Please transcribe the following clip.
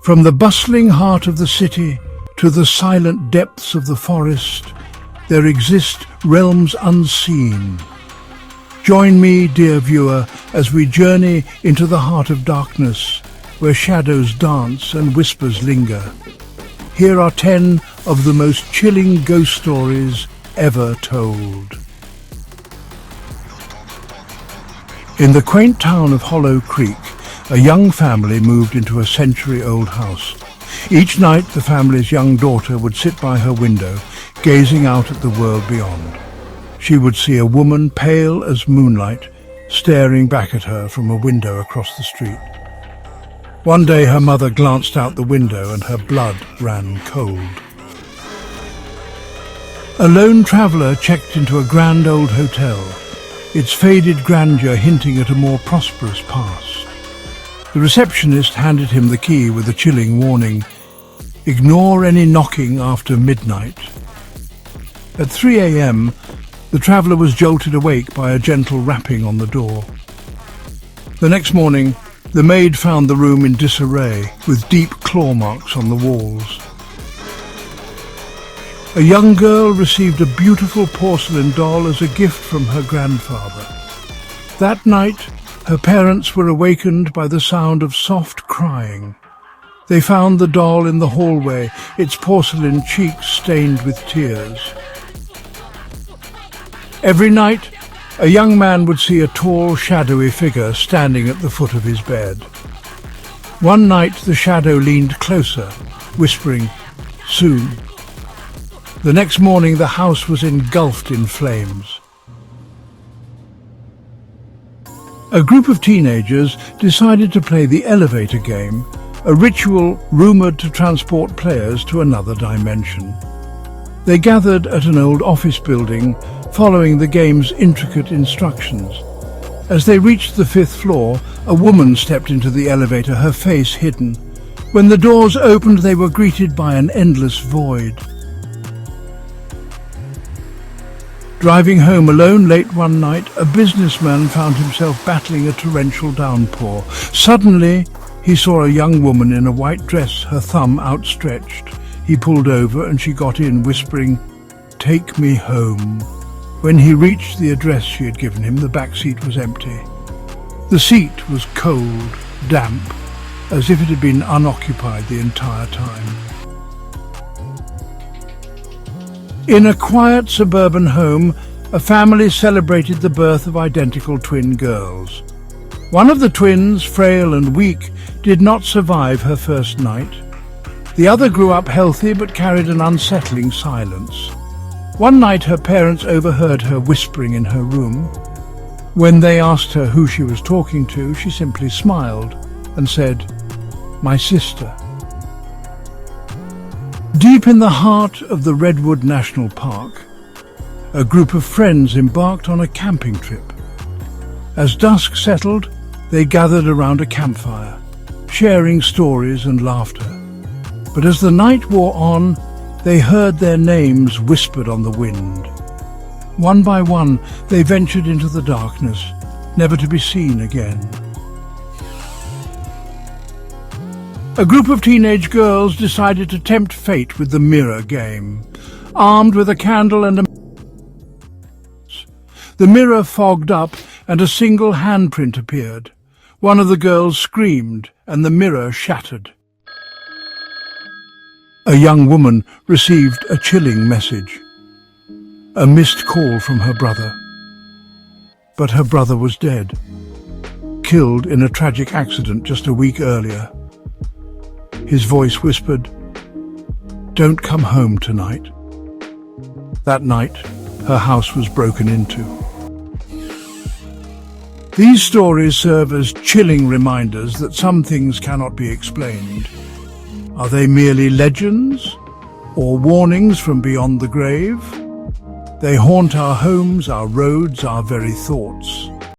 From the bustling heart of the city to the silent depths of the forest, there exist realms unseen. Join me, dear viewer, as we journey into the heart of darkness, where shadows dance and whispers linger. Here are 10 of the most chilling ghost stories ever told. In the quaint town of Hollow Creek, a young family moved into a century-old house. Each night, the family's young daughter would sit by her window, gazing out at the world beyond. She would see a woman pale as moonlight, staring back at her from a window across the street. One day, her mother glanced out the window and her blood ran cold. A lone traveller checked into a grand old hotel, its faded grandeur hinting at a more prosperous past. The receptionist handed him the key with a chilling warning: ignore any knocking after midnight. At 3 a.m, the traveller was jolted awake by a gentle rapping on the door. The next morning, the maid found the room in disarray, with deep claw marks on the walls. A young girl received a beautiful porcelain doll as a gift from her grandfather. That night, her parents were awakened by the sound of soft crying. They found the doll in the hallway, its porcelain cheeks stained with tears. Every night, a young man would see a tall, shadowy figure standing at the foot of his bed. One night, the shadow leaned closer, whispering, "Soon." The next morning, the house was engulfed in flames. A group of teenagers decided to play the elevator game, a ritual rumoured to transport players to another dimension. They gathered at an old office building, following the game's intricate instructions. As they reached the 5th floor, a woman stepped into the elevator, her face hidden. When the doors opened, they were greeted by an endless void. Driving home alone late one night, a businessman found himself battling a torrential downpour. Suddenly, he saw a young woman in a white dress, her thumb outstretched. He pulled over and she got in, whispering, "Take me home." When he reached the address she had given him, the back seat was empty. The seat was cold, damp, as if it had been unoccupied the entire time. In a quiet suburban home, a family celebrated the birth of identical twin girls. One of the twins, frail and weak, did not survive her first night. The other grew up healthy but carried an unsettling silence. One night her parents overheard her whispering in her room. When they asked her who she was talking to, she simply smiled and said, "My sister." Deep in the heart of the Redwood National Park, a group of friends embarked on a camping trip. As dusk settled, they gathered around a campfire, sharing stories and laughter. But as the night wore on, they heard their names whispered on the wind. One by one, they ventured into the darkness, never to be seen again. A group of teenage girls decided to tempt fate with the mirror game. Armed with a candle and the mirror fogged up and a single handprint appeared. One of the girls screamed and the mirror shattered. A young woman received a chilling message, a missed call from her brother. But her brother was dead, killed in a tragic accident just a week earlier. His voice whispered, "Don't come home tonight." That night, her house was broken into. These stories serve as chilling reminders that some things cannot be explained. Are they merely legends or warnings from beyond the grave? They haunt our homes, our roads, our very thoughts.